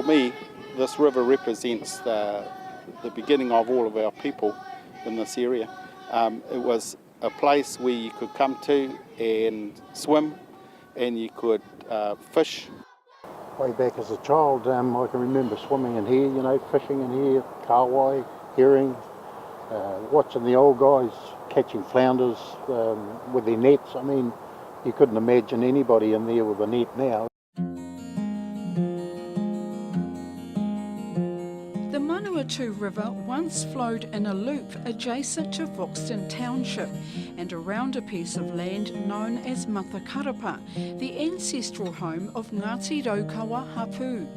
me, this river represents the beginning of all of our people in this area. It was a place where you could come to and swim, and you could fish. Way back as a child, I can remember swimming in here, fishing in here, kāwai, herring, watching the old guys catching flounders with their nets. I mean, you couldn't imagine anybody in there with a net now. The Manawatū River once flowed in a loop adjacent to Foxton Township and around a piece of land known as Matakarapa, the ancestral home of Ngāti Raukawa hapū.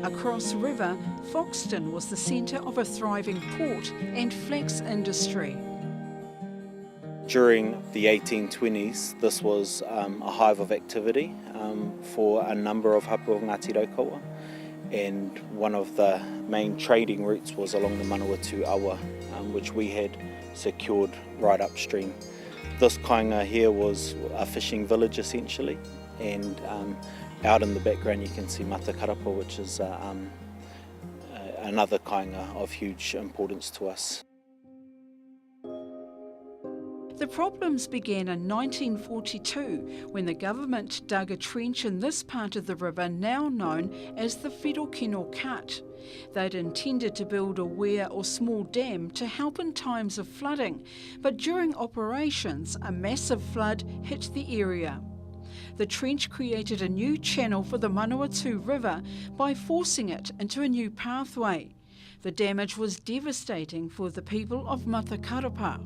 Across river, Foxton was the centre of a thriving port and flax industry. During the 1820s, this was a hive of activity for a number of hapū of Ngāti Raukawa, and one of the main trading routes was along the Manawatū Awa, which we had secured right upstream. This kāinga here was a fishing village essentially, and out in the background you can see Matakarapa, which is another kāinga of huge importance to us. The problems began in 1942 when the government dug a trench in this part of the river now known as the Whirokino Cut. They'd intended to build a weir or small dam to help in times of flooding, but during operations a massive flood hit the area. The trench created a new channel for the Manawatū River by forcing it into a new pathway. The damage was devastating for the people of Matakarapa.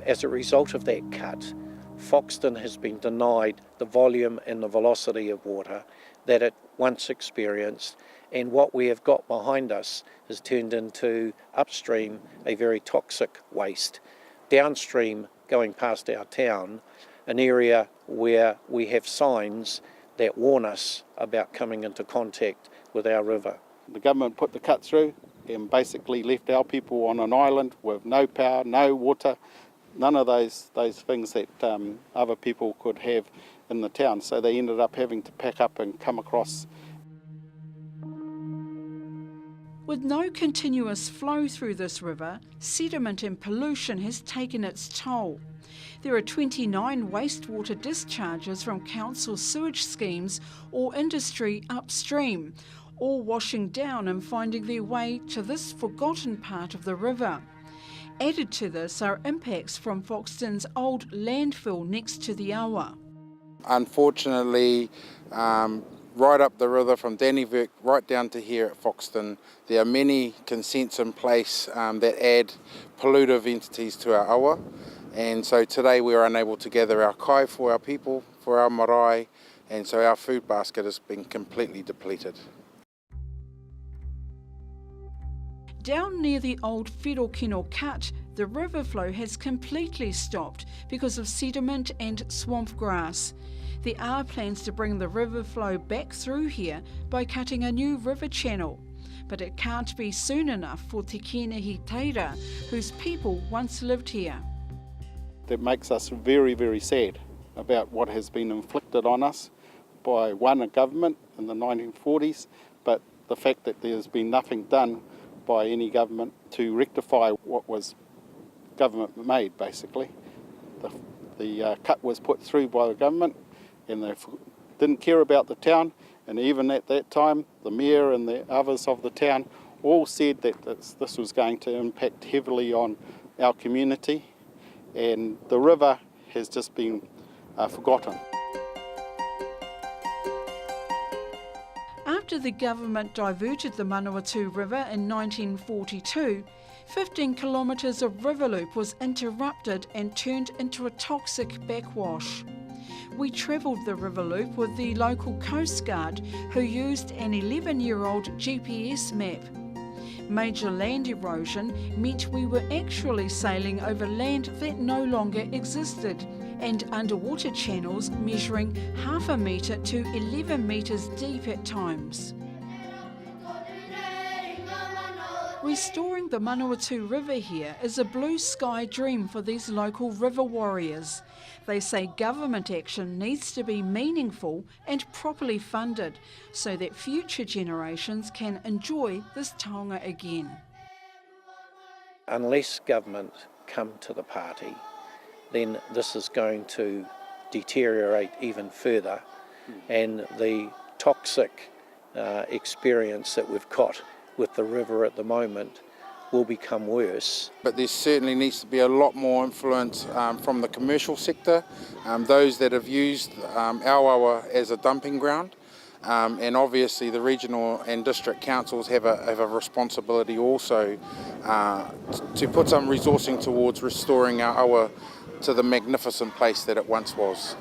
As a result of that cut, Foxton has been denied the volume and the velocity of water that it once experienced, and what we have got behind us has turned into upstream a very toxic waste. Downstream, going past our town, an area where we have signs that warn us about coming into contact with our river. The government put the cut through and basically left our people on an island with no power, no water, none of those things that other people could have in the town. So they ended up having to pack up and come across. With no continuous flow through this river, sediment and pollution has taken its toll. There are 29 wastewater discharges from council sewage schemes or industry upstream, all washing down and finding their way to this forgotten part of the river. Added to this are impacts from Foxton's old landfill next to the awa. Unfortunately, right up the river from Dannevirke right down to here at Foxton, there are many consents in place that add pollutive entities to our awa, and so today we are unable to gather our kai for our people, for our marae, and so our food basket has been completely depleted. Down near the old Whirokino Cut, the river flow has completely stopped because of sediment and swamp grass. There are plans to bring the river flow back through here by cutting a new river channel, but it can't be soon enough for Te Kenehi Teira, whose people once lived here. That makes us very, very sad about what has been inflicted on us by a government in the 1940s, but the fact that there's been nothing done by any government to rectify what was government made, basically. The cut was put through by the government, and they didn't care about the town, and even at that time the mayor and the others of the town all said that this was going to impact heavily on our community, and the river has just been forgotten. After the government diverted the Manawatū River in 1942, 15 kilometres of river loop was interrupted and turned into a toxic backwash. We travelled the river loop with the local Coast Guard, who used an 11-year-old GPS map. Major land erosion meant we were actually sailing over land that no longer existed, and underwater channels measuring 0.5 metre to 11 metres deep at times. Restoring the Manawatū River here is a blue sky dream for these local river warriors. They say government action needs to be meaningful and properly funded so that future generations can enjoy this taonga again. Unless government come to the party, then this is going to deteriorate even further, and the toxic experience that we've got with the river at the moment will become worse. But there certainly needs to be a lot more influence from the commercial sector, those that have used Awawa as a dumping ground, and obviously the regional and district councils have a responsibility also to put some resourcing towards restoring our awa to the magnificent place that it once was.